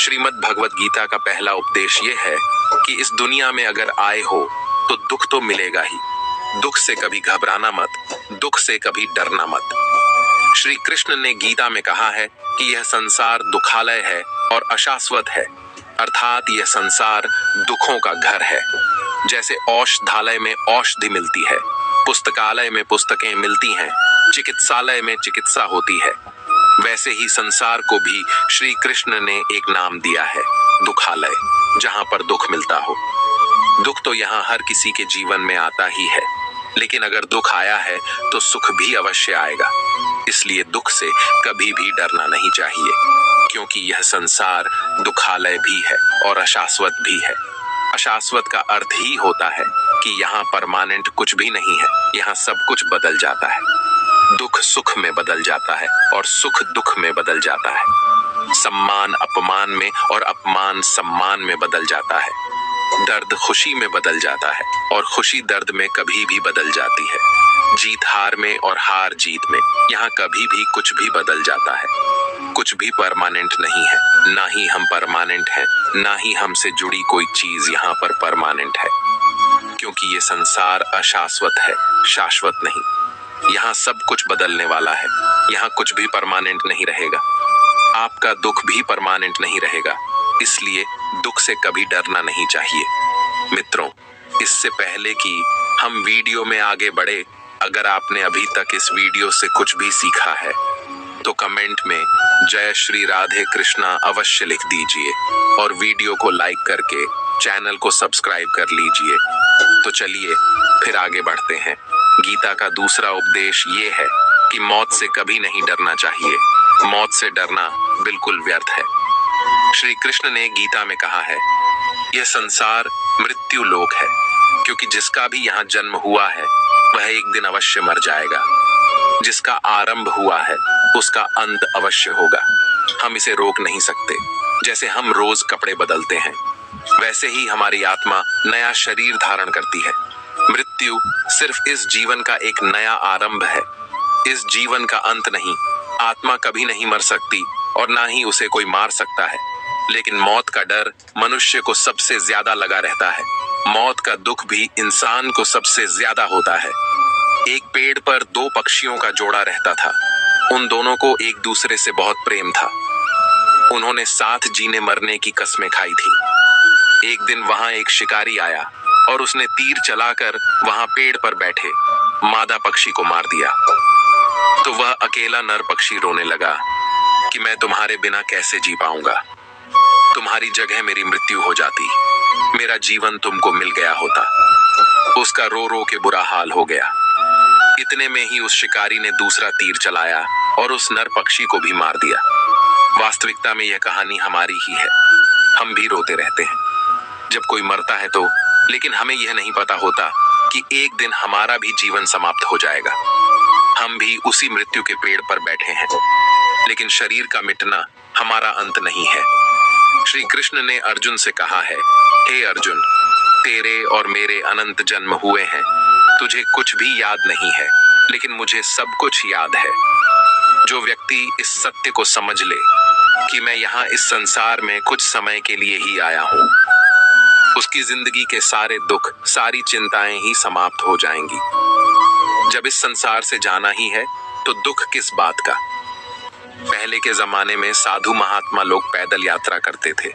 श्रीमद् भगवत गीता का पहला उपदेश ये है कि इस दुनिया में अगर आए हो तो दुख तो मिलेगा ही। दुख से कभी घबराना मत, दुख से कभी डरना मत। श्री कृष्ण ने गीता में कहा है कि यह संसार दुखालय है और अशाश्वत है, अर्थात यह संसार दुखों का घर है। जैसे औषधालय में औषधि मिलती है, पुस्तकालय में पुस्तकें मिलती हैं, चिकित्सालय में चिकित्सा होती है, वैसे ही संसार को भी श्री कृष्ण ने एक नाम दिया है, दुखालय, जहां पर दुख मिलता हो। दुख तो यहाँ हर किसी के जीवन में आता ही है, लेकिन अगर दुख आया है तो सुख भी अवश्य आएगा। इसलिए दुख से कभी भी डरना नहीं चाहिए, क्योंकि यह संसार दुखालय भी है और अशाश्वत भी है। अशाश्वत का अर्थ ही होता है कि यहाँ परमानेंट कुछ भी नहीं है, यहाँ सब कुछ बदल जाता है। दुख सुख में बदल जाता है और सुख दुख में बदल जाता है। सम्मान अपमान में और अपमान सम्मान में बदल जाता है। दर्द खुशी में बदल जाता है और खुशी दर्द में कभी भी बदल जाती है। जीत हार में और हार जीत में, यहाँ कभी भी कुछ भी बदल जाता है। कुछ भी परमानेंट नहीं है, ना ही हम परमानेंट हैं, ना ही हमसे जुड़ी कोई चीज यहाँ पर परमानेंट है, क्योंकि ये संसार अशाश्वत है, शाश्वत नहीं। यहाँ सब कुछ बदलने वाला है, यहाँ कुछ भी परमानेंट नहीं रहेगा। आपका दुख भी परमानेंट नहीं रहेगा, इसलिए दुख से कभी डरना नहीं चाहिए। मित्रों, इससे पहले कि हम वीडियो में आगे बढ़े, अगर आपने अभी तक इस वीडियो से कुछ भी सीखा है तो कमेंट में जय श्री राधे कृष्णा अवश्य लिख दीजिए और वीडियो को लाइक करके चैनल को सब्सक्राइब कर लीजिए। तो चलिए फिर आगे बढ़ते हैं। गीता का दूसरा उपदेश ये है कि मौत से कभी नहीं डरना चाहिए। मौत से डरना बिल्कुल व्यर्थ है। श्री कृष्ण ने गीता में कहा है, यह संसार मृत्यु लोक है, क्योंकि जिसका भी यहाँ जन्म हुआ है वह एक दिन अवश्य मर जाएगा। जिसका आरंभ हुआ है उसका अंत अवश्य होगा। हम इसे रोक नहीं सकते। जैसे हम रोज कपड़े बदलते हैं, वैसे ही हमारी आत्मा नया शरीर धारण करती है। मृत्यु सिर्फ इस जीवन का एक नया आरंभ है, इस जीवन का अंत नहीं। आत्मा कभी नहीं मर सकती और ना ही उसे कोई मार सकता है, लेकिन मौत का डर मनुष्य को सबसे ज्यादा लगा रहता है। मौत का दुख भी इंसान को सबसे ज्यादा होता है। एक पेड़ पर दो पक्षियों का जोड़ा रहता था। उन दोनों को एक दूसरे से बहुत प्रेम था। उन्होंने साथ जीने मरने की कस्में खाई थी। एक दिन वहां एक शिकारी आया और उसने तीर चलाकर वहां पेड़ पर बैठे मादा पक्षी को मार दिया। तो वह अकेला नर पक्षी रोने लगा कि मैं तुम्हारे बिना कैसे जी पाऊंगा। तुम्हारी जगह मेरी मृत्यु हो जाती, मेरा जीवन तुमको मिल गया होता। उसका रो रो के बुरा हाल हो गया। इतने में ही उस शिकारी ने दूसरा तीर चलाया और उस नर पक्षी को भी मार दिया। वास्तविकता में यह कहानी हमारी ही है। हम भी रोते रहते हैं जब कोई मरता है तो, लेकिन हमें यह नहीं पता होता कि एक दिन हमारा भी जीवन समाप्त हो जाएगा। हम भी उसी मृत्यु के पेड़ पर बैठे हैं, लेकिन शरीर का मिटना हमारा अंत नहीं है। श्री कृष्ण ने अर्जुन से कहा है, हे अर्जुन, तेरे और मेरे अनंत जन्म हुए हैं, तुझे कुछ भी याद नहीं है, लेकिन मुझे सब कुछ याद है। जो व्यक्ति इस सत्य को समझ ले कि मैं यहाँ इस संसार में कुछ समय के लिए ही आया हूँ, उसकी जिंदगी के सारे दुख, सारी चिंताएं ही समाप्त हो जाएंगी। जब इस संसार से जाना ही है तो दुख किस बात का। पहले के जमाने में साधु महात्मा लोग पैदल यात्रा करते थे।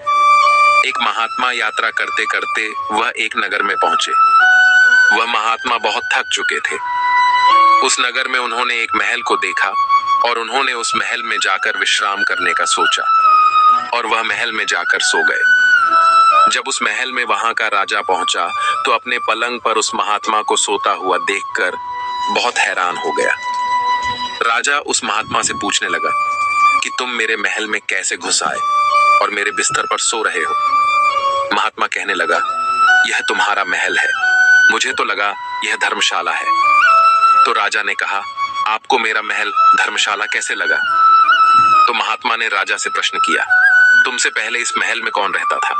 एक महात्मा यात्रा करते करते वह एक नगर में पहुंचे। वह महात्मा बहुत थक चुके थे। उस नगर में उन्होंने एक महल को देखा और उन्होंने उस महल में जाकर विश्राम करने का सोचा और वह महल में जाकर सो गए। जब उस महल में वहां का राजा पहुंचा तो अपने पलंग पर उस महात्मा को सोता हुआ देखकर बहुत हैरान हो गया। राजा उस महात्मा से पूछने लगा कि तुम मेरे महल में कैसे घुस आए और मेरे बिस्तर पर सो रहे हो। महात्मा कहने लगा, यह तुम्हारा महल है, मुझे तो लगा यह धर्मशाला है। तो राजा ने कहा, आपको मेरा महल धर्मशाला कैसे लगा? तो महात्मा ने राजा से प्रश्न किया, तुमसे पहले इस महल में कौन रहता था?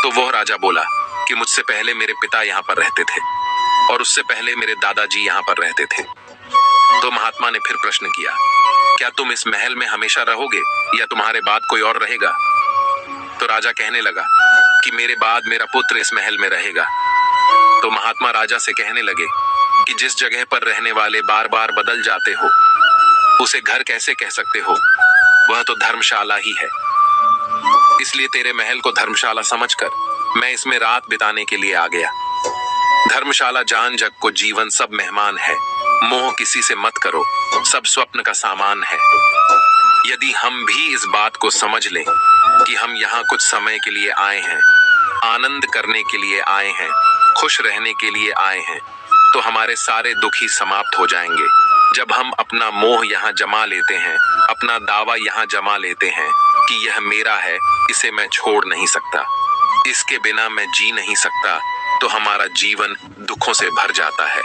तो वह राजा बोला कि मुझसे पहले मेरे पिता यहाँ पर रहते थे और उससे पहले मेरे दादाजी यहाँ पर रहते थे। तो महात्मा ने फिर प्रश्न किया, क्या तुम इस महल में हमेशा रहोगे या तुम्हारे बाद कोई और रहेगा? तो राजा कहने लगा कि मेरे बाद मेरा पुत्र इस महल में रहेगा। तो महात्मा राजा से कहने लगे कि जिस जगह पर रहने वाले बार बार बदल जाते हो उसे घर कैसे कह सकते हो? वह तो धर्मशाला ही है। इसलिए तेरे महल को धर्मशाला समझकर मैं इसमें रात बिताने के लिए आ गया। धर्मशाला जान जग को जीवन सब मेहमान है, मोह किसी से मत करो, सब स्वप्न का सामान है। यदि हम भी इस बात को समझ लें कि हम यहाँ कुछ समय के लिए आए हैं, आनंद करने के लिए आए हैं, खुश रहने के लिए आए हैं, तो हमारे सारे दुख ही समाप्त हो जाएंगे। जब हम अपना मोह यहाँ जमा लेते हैं, अपना दावा यहाँ जमा लेते हैं कि यह मेरा है, इसे मैं छोड़ नहीं सकता, इसके बिना मैं जी नहीं सकता, तो हमारा जीवन दुखों से भर जाता है।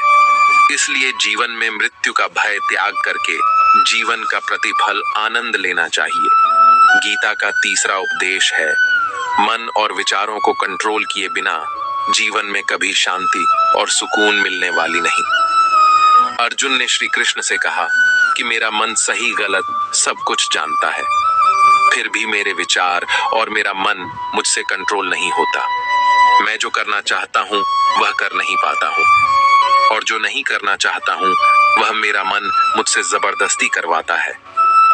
इसलिए जीवन में मृत्यु का भय त्याग करके जीवन का प्रतिफल आनंद लेना चाहिए। गीता का तीसरा उपदेश है, मन और विचारों को कंट्रोल किए बिना जीवन में कभी शांति और सुकून मिलने वाली नहीं। अर्जुन ने श्री कृष्ण से कहा कि मेरा मन सही गलत सब कुछ जानता है, फिर भी मेरे विचार और मेरा मन मुझसे कंट्रोल नहीं होता। मैं जो करना चाहता हूँ वह कर नहीं पाता हूँ, और जो नहीं करना चाहता हूँ वह मेरा मन मुझसे जबरदस्ती करवाता है।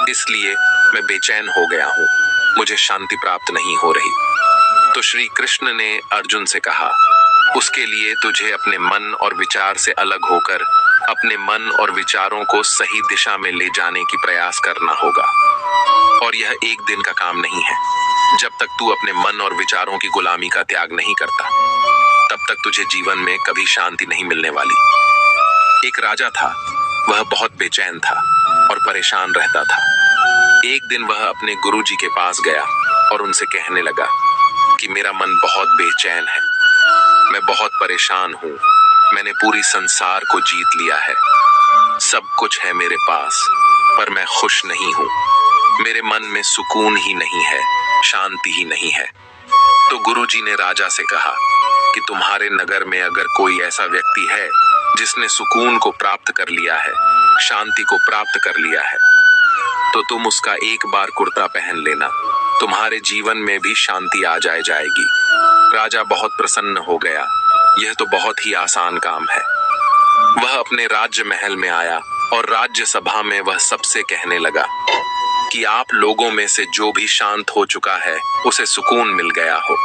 इसलिए मैं बेचैन हो गया हूँ, मुझे शांति प्राप्त नहीं हो रही। तो श्री कृष्ण ने अर्जुन से कहा, उसके लिए तुझे अपने मन और विचार से अलग होकर अपने मन और विचारों को सही दिशा में ले जाने की प्रयास करना होगा। और यह एक दिन का काम नहीं है। जब तक तू अपने मन और विचारों की गुलामी का त्याग नहीं करता, तब तक तुझे जीवन में कभी शांति नहीं मिलने वाली। एक राजा था, वह बहुत बेचैन था और परेशान रहता था। एक दिन वह अपने गुरुजी के पास गया और उनसे कहने लगा कि मेरा मन बहुत बेचैन है, मैं बहुत परेशान हूँ, मैंने पूरी संसार को जीत लिया है, सब कुछ है मेरे पास, पर मैं खुश नहीं हूँ, मेरे मन में सुकून ही नहीं है, शांति ही नहीं है। तो गुरुजी ने राजा से कहा कि तुम्हारे नगर में अगर कोई ऐसा व्यक्ति है जिसने सुकून को प्राप्त कर लिया है, शांति को प्राप्त कर लिया है, तो तुम उसका एक बार कुर्ता पहन लेना, तुम्हारे जीवन में भी शांति आ जाएगी। राजा बहुत प्रसन्न हो गया, यह तो बहुत ही आसान काम है। वह अपने राज्य महल में आया और राज्य सभा में वह सबसे कहने लगा कि आप लोगों में से जो भी शांत हो चुका है, उसे सुकून मिल गया हो,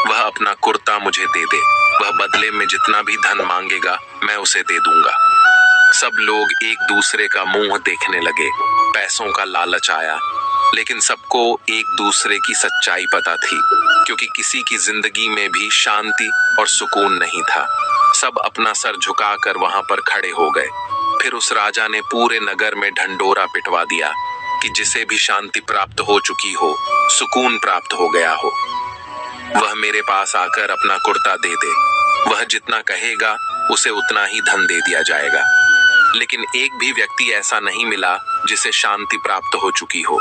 वह अपना कुर्ता मुझे दे दे, वह बदले में जितना भी धन मांगेगा मैं उसे दे दूंगा। सब लोग एक दूसरे का मुंह देखने लगे, पैसों का लालच आया, लेकिन सबको एक दूसरे की सच्चाई पता थी, क्योंकि किसी की जिंदगी में भी शांति और सुकून नहीं था। सब अपना सर झुकाकर वहां पर खड़े हो गए। फिर उस राजा ने पूरे नगर में ढंढोरा पिटवा दिया कि जिसे भी शांति प्राप्त हो चुकी हो, सुकून प्राप्त हो गया हो, वह मेरे पास आकर अपना कुर्ता दे दे, वह जितना कहेगा उसे उतना ही धन दे दिया जाएगा। लेकिन एक भी व्यक्ति ऐसा नहीं मिला जिसे शांति प्राप्त हो चुकी हो।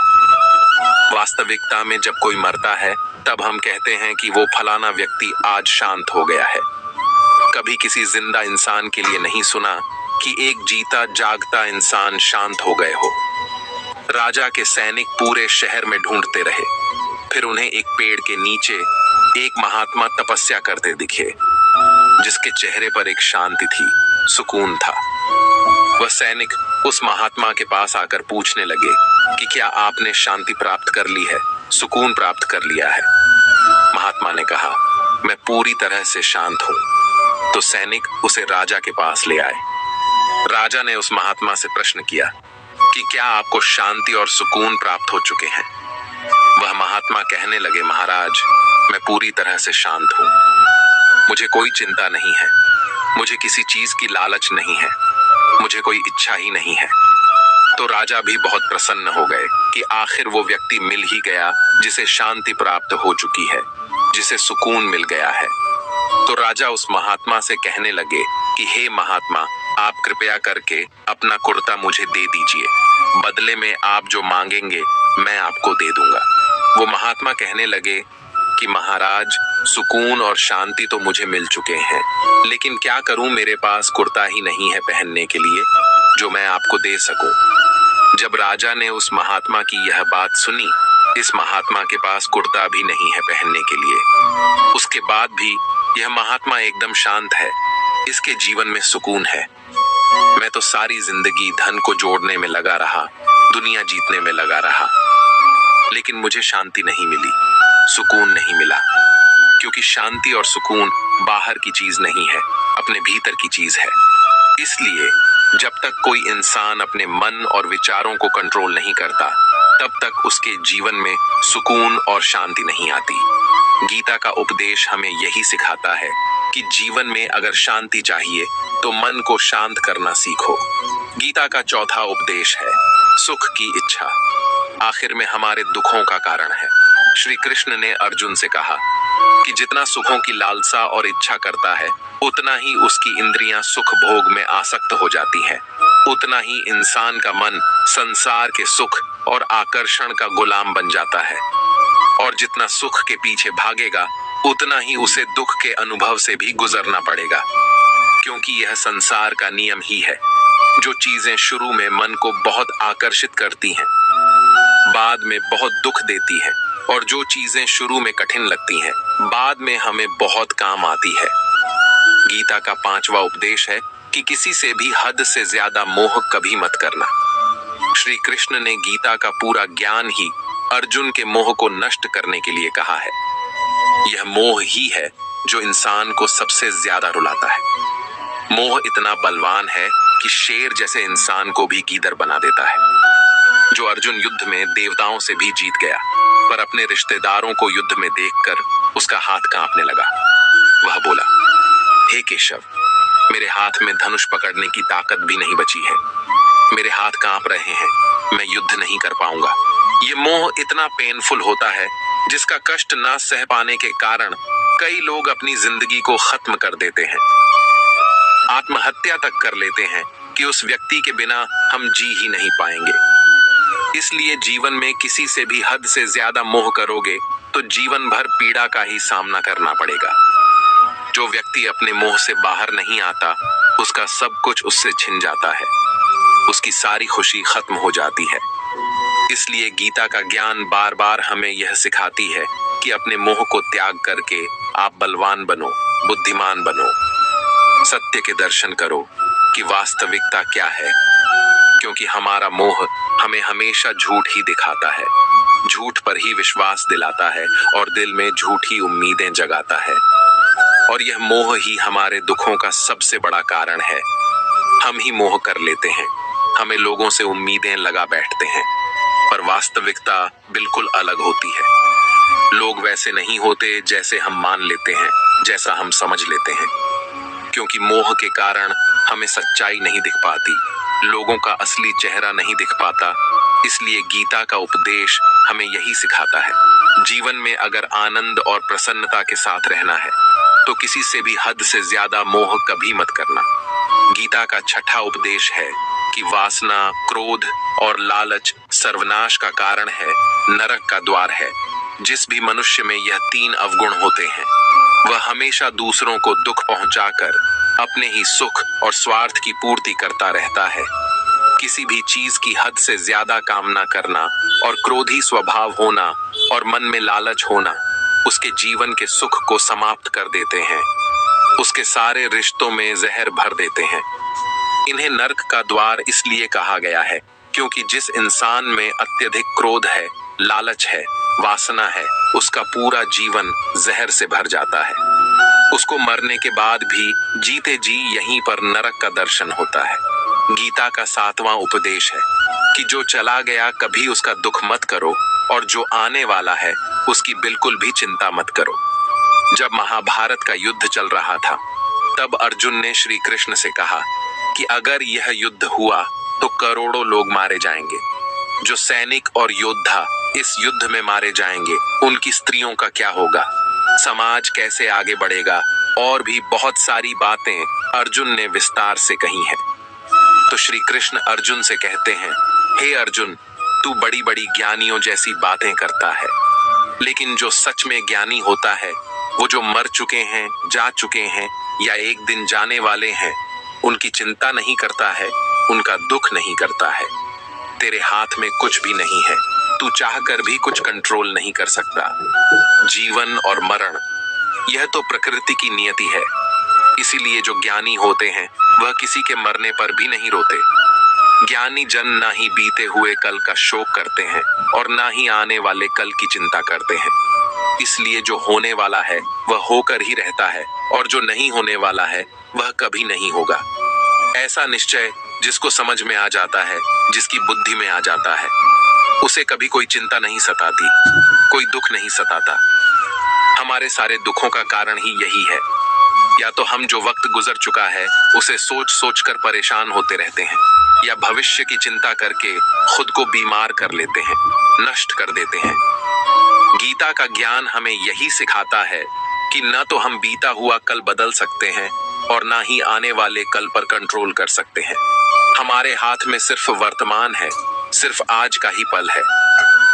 वास्तविकता में जब कोई मरता है तब हम कहते हैं कि वो फलाना व्यक्ति आज शांत हो गया है। कभी किसी जिंदा इंसान के लिए नहीं सुना कि एक जीता जागता इंसान शांत हो गए हो। राजा के सैनिक पूरे शहर में ढूंढते रहे, फिर उन्हें एक पेड़ के नीचे एक महात्मा तपस्या करते दिखे, जिसके चेहरे पर एक शांति थी, सुकून था। वह सैनिक उस महात्मा के पास आकर पूछने लगे कि क्या आपने शांति प्राप्त कर ली है, सुकून प्राप्त कर लिया है? महात्मा ने कहा, मैं पूरी तरह से शांत हूँ। तो सैनिक उसे राजा के पास ले आए। राजा ने उस महात्मा से प्रश्न किया कि क्या आपको शांति और सुकून प्राप्त हो चुके हैं? वह महात्मा कहने लगे, महाराज, मैं पूरी तरह से शांत हूँ, मुझे कोई चिंता नहीं है, मुझे किसी चीज की लालच नहीं है, मुझे कोई इच्छा ही नहीं है। तो राजा भी बहुत प्रसन्न हो गए कि आखिर वो व्यक्ति मिल ही गया जिसे शांति प्राप्त हो चुकी है, जिसे सुकून मिल गया है। तो राजा उस महात्मा से कहने लगे कि हे महात्मा, आप कृपया करके अपना कुर्ता मुझे दे दीजिए, बदले में आप जो मांगेंगे मैं आपको दे दूंगा। वो महात्मा कहने लगे कि महाराज, सुकून और शांति तो मुझे मिल चुके हैं, लेकिन क्या करूं, मेरे पास कुर्ता ही नहीं है पहनने के लिए जो मैं आपको दे सकूं। जब राजा ने उस महात्मा की यह बात सुनी, इस महात्मा के पास कुर्ता भी नहीं है पहनने के लिए, उसके बाद भी यह महात्मा एकदम शांत है, इसके जीवन में सुकून है। मैं तो सारी जिंदगी धन को जोड़ने में लगा रहा, दुनिया जीतने में लगा रहा, लेकिन मुझे शांति नहीं मिली, सुकून नहीं मिला, क्योंकि शांति और सुकून बाहर की चीज नहीं है, अपने भीतर की चीज है। इसलिए जब तक कोई इंसान अपने मन और विचारों को कंट्रोल नहीं करता, तब तक उसके जीवन में सुकून और शांति नहीं आती। गीता का उपदेश हमें यही सिखाता है कि जीवन में अगर शांति चाहिए तो मन को शांत करना सीखो। गीता का चौथा उपदेश है सुख की इच्छा आखिर में हमारे दुखों का कारण है। श्री कृष्ण ने अर्जुन से कहा कि जितना सुखों की लालसा और इच्छा करता है, उतना ही उसकी इंद्रियां सुख भोग में आसक्त हो जाती हैं, उतना ही इंसान का मन संसार के सुख और आकर्षण का गुलाम बन जाता है, और जितना सुख के पीछे भागेगा, उतना ही उसे दुख के अनुभव से भी गुजरना पड़ेगा, क्योंकि यह संसार का नियम ही है। जो चीजें शुरू में मन को बहुत आकर्षित करती हैं, बाद में बहुत दुख देती हैं, और जो चीजें शुरू में कठिन लगती हैं, बाद में हमें बहुत काम आती है। गीता का पांचवा उपदेश है कि किसी से भी हद से ज्यादा मोह कभी मत करना। श्री कृष्ण ने गीता का पूरा ज्ञान ही अर्जुन के मोह को नष्ट करने के लिए कहा है। यह मोह ही है जो इंसान को सबसे ज्यादा रुलाता है। मोह इतना बलवान है कि शेर जैसे इंसान को भी गीदड़ बना देता है। जो अर्जुन युद्ध में देवताओं से भी जीत गया, पर अपने रिश्तेदारों को युद्ध में देखकर उसका हाथ कांपने लगा। वह बोला, हे केशव, मेरे हाथ में धनुष पकड़ने की ताकत भी नहीं बची है, मेरे हाथ कांप रहे हैं, मैं युद्ध नहीं कर पाऊंगा। ये मोह इतना पेनफुल होता है जिसका कष्ट ना सह पाने के कारण कई लोग अपनी जिंदगी को खत्म कर देते हैं, आत्महत्या तक कर लेते हैं कि उस व्यक्ति के बिना हम जी ही नहीं पाएंगे। इसलिए जीवन में किसी से भी हद से ज्यादा मोह करोगे तो जीवन भर पीड़ा का ही सामना करना पड़ेगा। जो व्यक्ति अपने मोह से बाहर नहीं आता, उसका सब कुछ उससे छिन जाता है, उसकी सारी खुशी खत्म हो जाती है। इसलिए गीता का ज्ञान बार बार हमें यह सिखाती है कि अपने मोह को त्याग करके आप बलवान बनो, बुद्धिमान बनो, सत्य के दर्शन करो कि वास्तविकता क्या है, क्योंकि हमारा मोह हमें हमेशा झूठ ही दिखाता है, झूठ पर ही विश्वास दिलाता है और दिल में झूठी उम्मीदें जगाता है, और यह मोह ही हमारे दुखों का सबसे बड़ा कारण है। हम ही मोह कर लेते हैं, हमें लोगों से उम्मीदें लगा बैठते हैं, पर वास्तविकता बिल्कुल अलग होती है। लोग वैसे नहीं होते जैसे हम मान लेते हैं, जैसा हम समझ लेते हैं, क्योंकि मोह के कारण हमें सच्चाई नहीं दिख पाती, लोगों का असली चेहरा नहीं दिख पाता। इसलिए गीता का उपदेश हमें यही सिखाता है, जीवन में अगर आनंद और प्रसन्नता के साथ रहना है तो किसी से भी हद से ज्यादा मोह कभी मत करना। गीता का छठा उपदेश है कि वासना, क्रोध और लालच सर्वनाश का कारण है, नरक का द्वार है। जिस भी मनुष्य में यह तीन अवगुण होते हैं, वह हमेशा दूसरों को दुख पहुंचाकर अपने ही सुख और स्वार्थ की पूर्ति करता रहता है। किसी भी चीज की हद से ज्यादा कामना करना और क्रोधी स्वभाव होना और मन में लालच होना उसके जीवन के सुख को समाप्त कर देते हैं, उसके सारे रिश्तों में जहर भर देते हैं। इन्हें नरक का द्वार इसलिए कहा गया है क्योंकि जिस इंसान में अत्यधिक क्रोध है, लालच है, वासना है, उसका पूरा जीवन जहर से भर जाता है। उसको मरने के बाद भी जीते जी यहीं पर नरक का दर्शन होता है। गीता का सातवां उपदेश है कि जो चला गया कभी उसका दुख मत करो, और जो आने वाला है उसकी बिल्कुल भी चिंता मत करो। जब महाभारत का युद्ध चल रहा था, तब अर्जुन ने श्री कृष्ण से कहा कि अगर यह युद्ध हुआ तो करोड़ों लोग मारे जाएंगे। जो सैनिक और योद्धा इस युद्ध में मारे जाएंगे, उनकी स्त्रियों का क्या होगा, समाज कैसे आगे बढ़ेगा, और भी बहुत सारी बातें अर्जुन ने विस्तार से कही हैं। तो श्री कृष्ण अर्जुन से कहते हैं, हे अर्जुन, तू बड़ी बड़ी ज्ञानियों जैसी बातें करता है, लेकिन जो सच में ज्ञानी होता है, वो जो मर चुके हैं, जा चुके हैं या एक दिन जाने वाले हैं, उनकी चिंता नहीं करता है, उनका दुख नहीं करता है। तेरे हाथ में कुछ भी नहीं है, तू चाहकर भी कुछ कंट्रोल नहीं कर सकता। जीवन और मरण, यह तो प्रकृति की नियति है। इसीलिए जो ज्ञानी होते हैं वह किसी के मरने पर भी नहीं रोते। ज्ञानी जन ना ही बीते हुए कल का शोक करते हैं और ना ही आने वाले कल की चिंता करते हैं। इसलिए जो होने वाला है वह होकर ही रहता है और जो नहीं होने वाला है वह कभी नहीं होगा। ऐसा निश्चय जिसको समझ में आ जाता है, जिसकी बुद्धि में आ जाता है, उसे कभी कोई चिंता नहीं सताती, कोई दुख नहीं सताता। हमारे सारे दुखों का कारण ही यही है। या तो हम जो वक्त गुजर चुका है उसे सोच सोच कर परेशान होते रहते हैं, या भविष्य की चिंता करके खुद को बीमार कर लेते हैं, नष्ट कर देते हैं। गीता का ज्ञान हमें यही सिखाता है कि न तो हम बीता हुआ कल बदल सकते हैं और ना ही आने वाले कल पर कंट्रोल कर सकते हैं। हमारे हाथ में सिर्फ वर्तमान है, सिर्फ आज का ही पल है।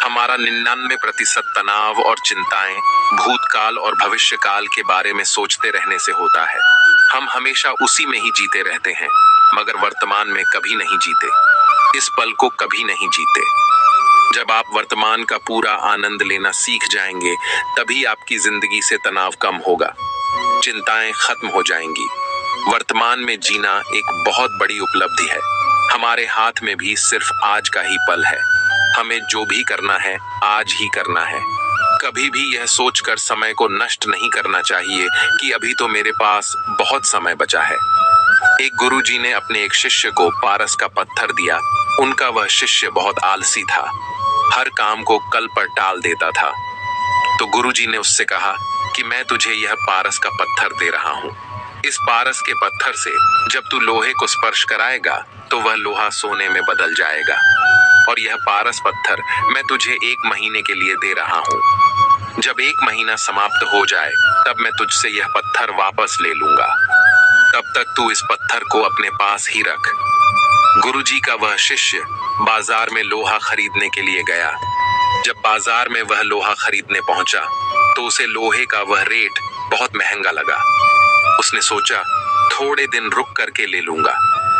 हमारा 99% तनाव और चिंताएं भूतकाल और भविष्य काल के बारे में सोचते रहने से होता है। हम हमेशा उसी में ही जीते रहते हैं, मगर वर्तमान में कभी नहीं जीते, इस पल को कभी नहीं जीते। जब आप वर्तमान का पूरा आनंद लेना सीख जाएंगे, तभी आपकी जिंदगी से तनाव कम होगा, चिंताएं खत्म हो जाएंगी। वर्तमान में जीना एक बहुत बड़ी उपलब्धि है। हमारे हाथ में भी सिर्फ आज का ही पल है। हमें जो भी करना है आज ही करना है। कभी भी यह सोचकर समय को नष्ट नहीं करना चाहिए कि अभी तो मेरे पास बहुत समय बचा है। एक गुरुजी ने अपने एक शिष्य को पारस का पत्थर दिया। उनका वह शिष्य बहुत आलसी था, हर काम को कल पर टाल देता था। तो गुरुजी ने उससे कहा कि मैं तुझे यह पारस का पत्थर दे रहा हूँ। इस पारस के पत्थर से जब तू लोहे को स्पर्श कराएगा तो वह लोहा सोने में बदल जाएगा, और यह पारस पत्थर मैं तुझे 1 महीने के लिए दे रहा हूँ। जब 1 महीना समाप्त हो जाए तब मैं तुझसे यह पत्थर वापस ले लूंगा। तब तक तू इस पत्थर को अपने पास ही रख। गुरुजी का वह शिष्य बाजार में लोहा खरीदने के लिए गया। जब बाजार में वह लोहा खरीदने पहुंचा तो उसे लोहे का वह रेट बहुत महंगा लगा। उसने सोचा थोड़े दिन रुक करके ले लूंगा,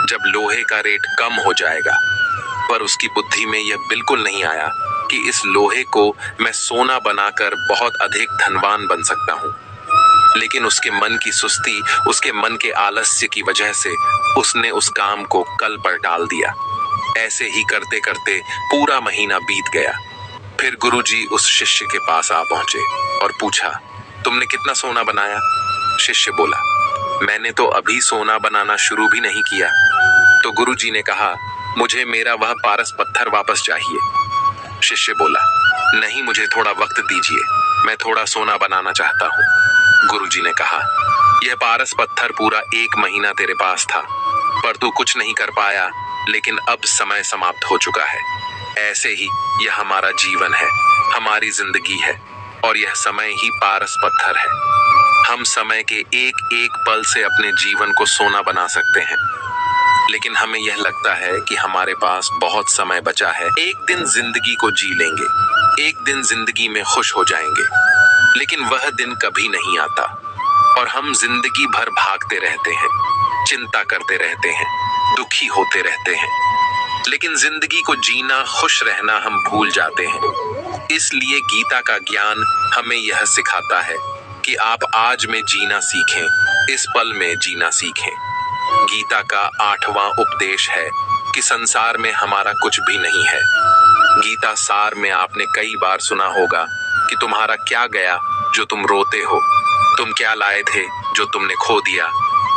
जब लोहे का रेट कम हो जाएगा। पर उसकी बुद्धि में यह बिल्कुल नहीं आया कि इस लोहे को मैं सोना बनाकर बहुत अधिक धनवान बन सकता हूँ। लेकिन उसके मन की सुस्ती, उसके मन के आलस्य की वजह से उसने उस काम को कल पर टाल दिया। ऐसे ही करते करते पूरा महीना बीत गया। फिर गुरुजी उस शिष्य के पास आ पहुंचे और पूछा, तुमने कितना सोना बनाया? शिष्य बोला, मैंने तो अभी सोना बनाना शुरू भी नहीं किया। तो गुरुजी ने कहा, मुझे मेरा वह पारस पत्थर वापस चाहिए। शिष्य बोला, नहीं, मुझे थोड़ा वक्त दीजिए, मैं थोड़ा सोना बनाना चाहता हूँ। गुरुजी ने कहा, यह पारस पत्थर पूरा 1 महीना तेरे पास था, पर तू कुछ नहीं कर पाया, लेकिन अब समय समाप्त हो चुका है। ऐसे ही यह हमारा जीवन है, हमारी जिंदगी है, और यह समय ही पारस पत्थर है। हम समय के एक एक पल से अपने जीवन को सोना बना सकते हैं, लेकिन हमें यह लगता है कि हमारे पास बहुत समय बचा है। एक दिन जिंदगी को जी लेंगे, एक दिन जिंदगी में खुश हो जाएंगे, लेकिन वह दिन कभी नहीं आता और हम जिंदगी भर भागते रहते हैं, चिंता करते रहते हैं, दुखी होते रहते हैं, लेकिन जिंदगी को जीना, खुश रहना हम भूल जाते हैं। इसलिए गीता का ज्ञान हमें यह सिखाता है कि आप आज में जीना सीखें, इस पल में जीना सीखें। गीता का 8वां उपदेश है कि संसार में हमारा कुछ भी नहीं है। गीता सार में आपने कई बार सुना होगा कि तुम्हारा क्या गया जो तुम रोते हो, तुम क्या लाए थे जो तुमने खो दिया,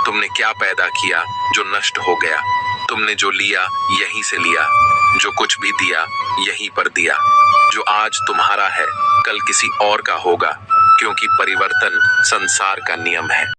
तुमने क्या पैदा किया जो नष्ट हो गया, तुमने जो लिया यहीं से लिया, जो कुछ भी दिया यहीं पर दिया। जो आज तुम्हारा है कल किसी और का होगा, क्योंकि परिवर्तन संसार का नियम है।